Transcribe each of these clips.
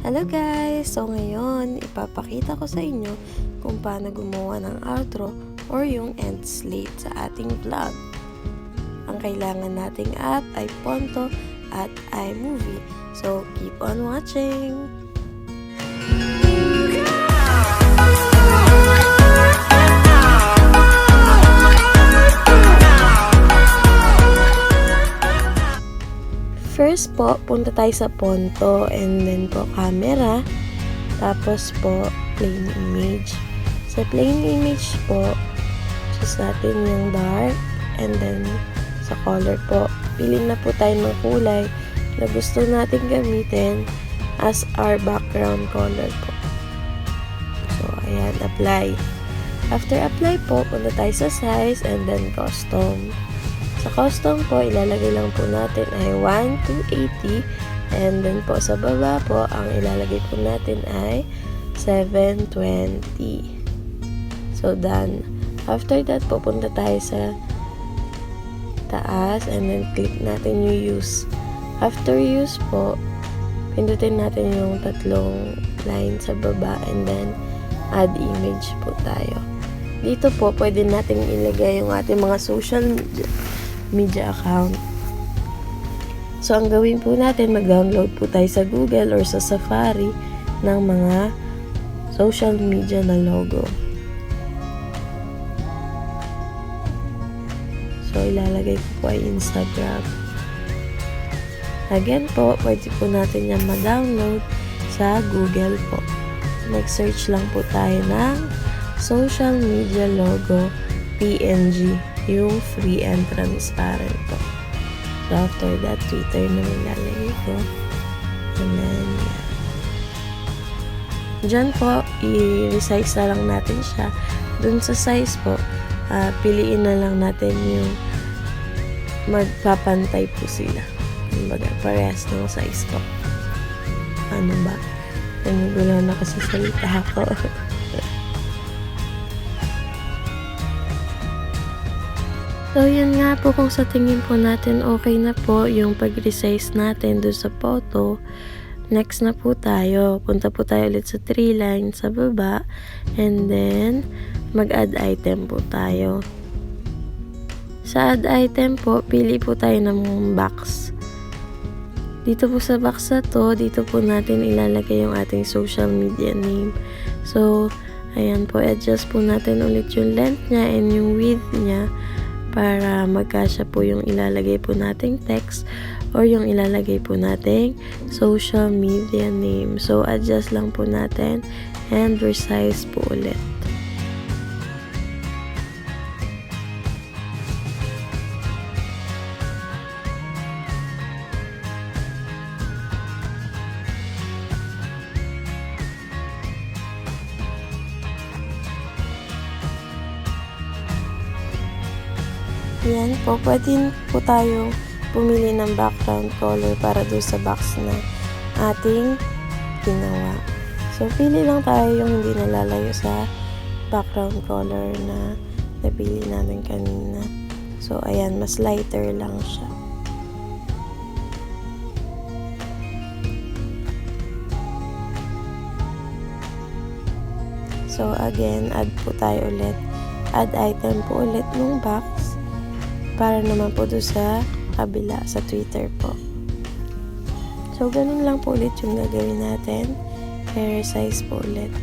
Hello guys! So ngayon, ipapakita ko sa inyo kung paano gumawa ng outro or yung Endslate sa ating vlog. Ang kailangan nating app ay Ponto at iMovie. So keep on watching! First po, punta tayo sa Ponto and then po camera, tapos po plain image. Sa plain image po, choose natin yung dark and then sa color po, pili na po tayo ng kulay na gusto natin gamitin as our background color po. So, ayan, apply. After apply po, punta tayo sa size and then custom. Sa custom po, ilalagay lang po natin ay 1 to 80 and then po sa baba po, ang ilalagay po natin ay 720. So, done. After that po, punta tayo sa taas and then click natin yung use. After use po, pindutin natin yung tatlong line sa baba and then add image po tayo. Dito po, pwede natin ilagay yung ating mga social media account. So, ang gawin po natin, mag-download po tayo sa Google or sa Safari ng mga social media na logo. So, ilalagay ko po ay Instagram. Again po, pwede po natin yan ma-download sa Google po. Mag-search lang po tayo ng social media logo PNG. Yung free and transparent po. So, after that, Twitter na nilalagay ko. And then, yeah. Diyan po, i-resize na lang natin siya. Dun sa size po, piliin na lang natin yung magpapantay po sila. Kumbaga, parehas ng size po. Ano ba? Nanigulo na kasi salita ako. So, yan nga po, kung sa tingin po natin okay na po yung pag-resize natin doon sa photo. Next na po tayo. Punta po tayo ulit sa 3 lines sa baba. And then, mag-add item po tayo. Sa add item po, pili po tayo ng box. Dito po sa box na to, dito po natin ilalagay yung ating social media name. So, ayan po, adjust po natin ulit yung length niya and yung width niya para magkasya po yung ilalagay po nating text or yung ilalagay po nating social media name. So, adjust lang po natin and resize po ulit. Yan po, pwede po tayo pumili ng background color para doon sa box na ating ginawa. So, pili lang tayo yung hindi nalalayo sa background color na napili natin kanina. So, ayan, mas lighter lang siya. So, again, add po tayo ulit. Add item po ulit ng box. Para naman po doon sa kabila, sa Twitter po. So, ganun lang po ulit yung gagawin natin. I-resize po ulit.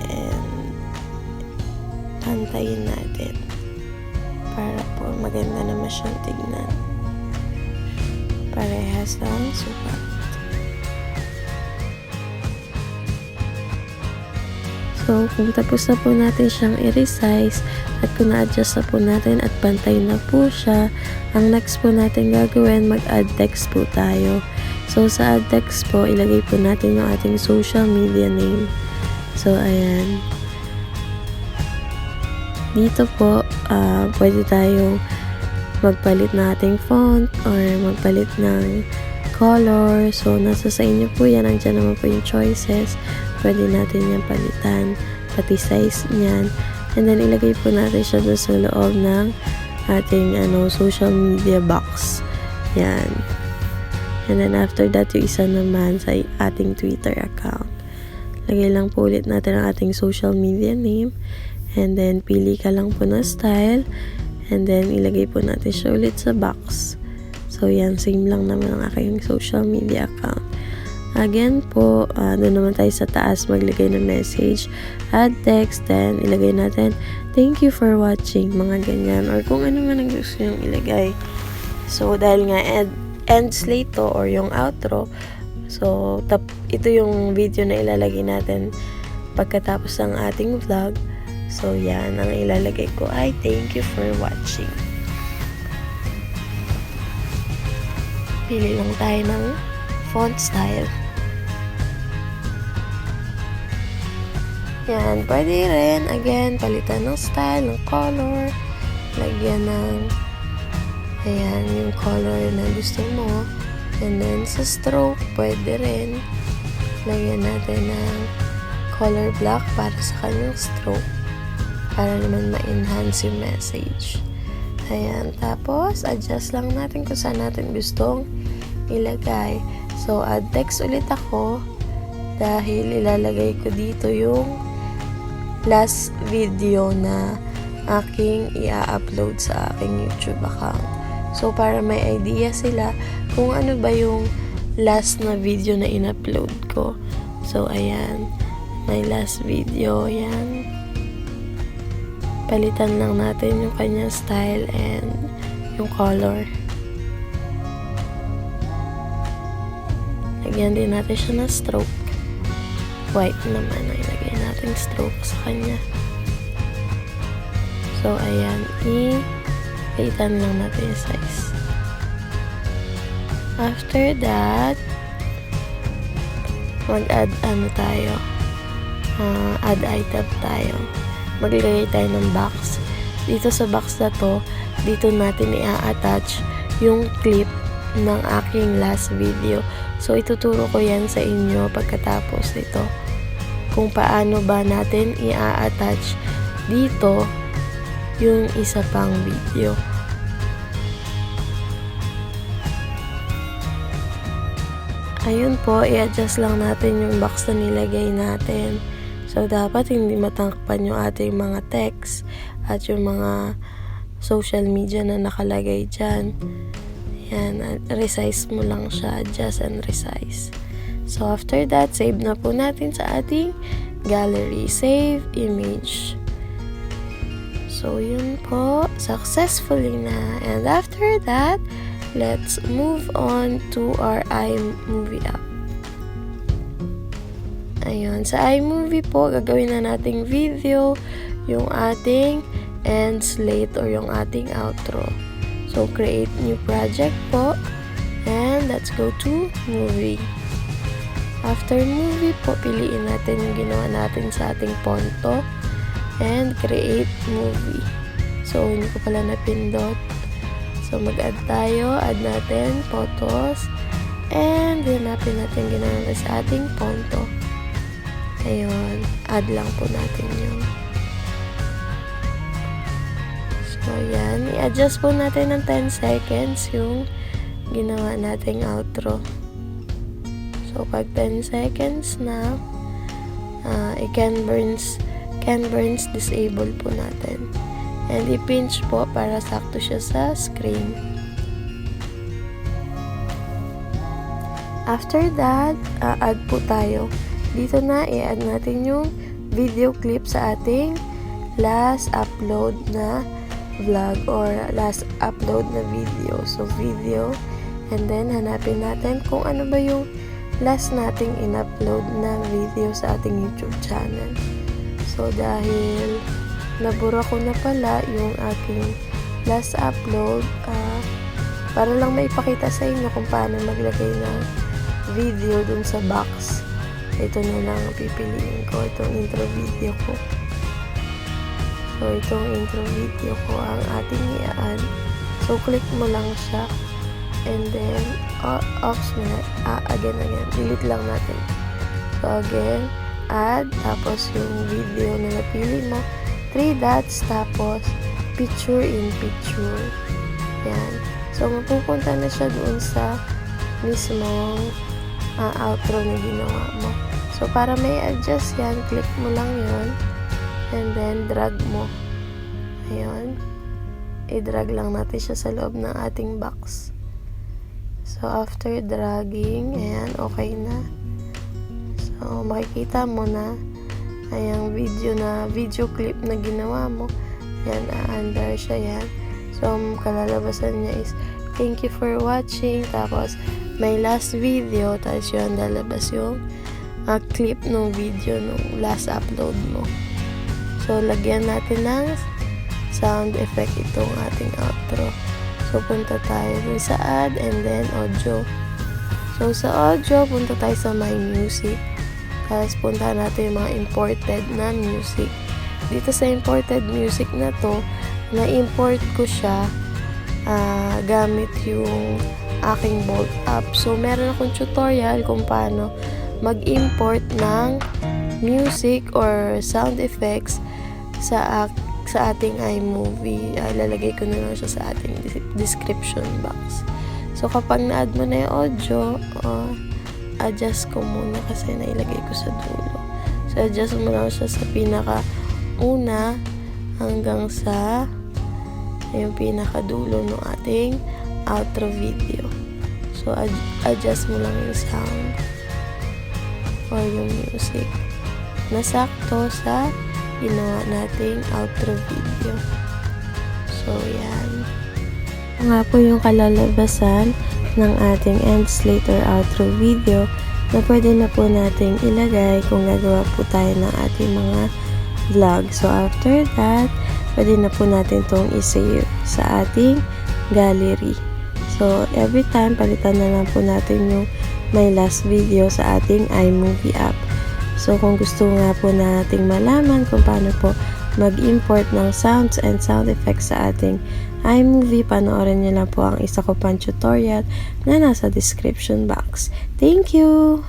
And, pantayin natin. Para po maganda naman siyang tignan. Parehas lang sukat. So, kung tapos na po natin siyang i-resize at kung na-adjust na po natin at pantay na po siya, ang next po natin gagawin, mag-add text po tayo. So, sa add text po, ilagay po natin yung ating social media name. So, ayan. Dito po, pwede tayong magpalit na ating font or magpalit ng color. So, nasa sa inyo po yan. Nandiyan naman po yung choices. Pwede natin yan palitan, pati size niyan. And then, ilagay po natin siya doon sa loob ng ating social media box. Yan. And then after that, yung isa naman sa ating Twitter account. Lagay lang po ulit natin ang ating social media name. And then, pili ka lang po na style. And then, ilagay po natin siya ulit sa box. So, yan. Same lang naman ang aking social media account. Again po, doon naman tayo sa taas maglagay ng message. Add text. Then, ilagay natin, thank you for watching. Mga ganyan. Or kung ano man ang gusto nyo ilagay. So, dahil nga Endslate to or yung outro. So, ito yung video na ilalagay natin pagkatapos ng ating vlog. So, yan. Ang ilalagay ko ay thank you for watching. Pili lang tayo ng font style. Yan. Pwede rin. Again, palitan ng style, ng color. Lagyan ng ayan, yung color na gusto mo. And then, sa stroke, pwede rin. Lagyan natin ng color black para sa kanyang stroke. Para naman ma-enhance yung message. Ayan. Tapos, adjust lang natin kung saan natin gustong ilagay. So, add text ulit ako. Dahil ilalagay ko dito yung last video na aking i-upload sa aking YouTube account. So, para may idea sila kung ano ba yung last na video na in-upload ko. So, ayan. May last video. Ayan. Palitan lang natin yung kanyang style and yung color. Lagyan din natin siya ng stroke. White naman ang ilagay natin stroke sa kanya. So, ayan. Palitan lang natin yung size. After that, mag-add tayo. Add item tayo. Maglagay tayo ng box. Dito sa box na to, dito natin i-attach yung clip ng aking last video. So, ituturo ko yan sa inyo pagkatapos nito. Kung paano ba natin i-attach dito yung isa pang video. Ayun po, i-adjust lang natin yung box na nilagay natin. So, dapat hindi matangkapan yung ating mga text at yung mga social media na nakalagay dyan. Yan, resize mo lang siya. Adjust and resize. So, after that, save na po natin sa ating gallery. Save image. So, yun po. Successfully na. And after that, let's move on to our iMovie app. Ayun. Sa iMovie po, gagawin na nating video yung ating Endslate or yung ating outro. So, create new project po. And let's go to movie. After movie po, piliin natin yung ginawa natin sa ating ponto. And create movie. So, hindi ko pala napindot. So, mag-add tayo. Add natin photos. And hanapin natin ginawa sa ating ponto. Ayun. Add lang po natin yung. So, yan. I-adjust po natin ng 10 seconds yung ginawa nating outro. So, pag 10 seconds na, can burns disable po natin. And i-pinch po para sakto siya sa screen. After that, add po tayo. Dito na, i-add natin yung video clip sa ating last upload na vlog or last upload na video. So, video. And then, hanapin natin kung ano ba yung last nating in-upload na video sa ating YouTube channel. So, dahil nabura ko na pala yung aking last upload, para lang maipakita sa inyo kung paano maglagay ng video dun sa box. Ito na lang pipiliin ko, itong intro video ko. So, itong intro video ko ang ating i-add. So, click mo lang siya. And then, off na. Again. Delete lang natin. So, again, add. Tapos, yung video na napili mo. 3 dots. Tapos, picture in picture. Yan. So, mapupunta na siya doon sa mismong outro na ginawa mo. So, para may adjust yan, click mo lang yon and then drag mo. Ayun. I-drag lang natin siya sa loob ng ating box. So, after dragging, ayan, okay na. So, makikita mo na ayang video clip na ginawa mo. Yan, under siya yan. So, kalalabasan niya is, thank you for watching. Tapos, may last video. Tapos yun, lalabas yung clip ng video nung last upload mo. So, lagyan natin ng sound effect itong ating outro. So, punta tayo dun sa add and then audio. So, sa audio, punta tayo sa my music. Tapos, punta natin yung mga imported na music. Dito sa imported music na to, na-import ko siya gamit yung aking Bolt app. So, meron akong tutorial kung paano mag-import ng music or sound effects sa ating iMovie. Lalagay ko na lang siya sa ating description box. So, kapag na-add mo na yung audio, adjust ko muna kasi nailagay ko sa dulo. So, adjust mo lang siya sa pinaka-una hanggang sa yung pinaka-dulo ng ating outro video. So, adjust mo lang yung sound or yung music na sakto sa ginawa nating outro video. So, yan. Ito nga po yung kalalabasan ng ating Endslate or outro video na pwede na po nating ilagay kung gagawa po tayo ng ating mga vlog. So, after that, pwede na po natin itong i-save sa ating gallery. So, every time, palitan na lang po natin yung my last video sa ating iMovie app. So, kung gusto nga po nating malaman kung paano po mag-import ng sounds and sound effects sa ating iMovie, panoorin niyo lang po ang isa ko pang tutorial na nasa description box. Thank you!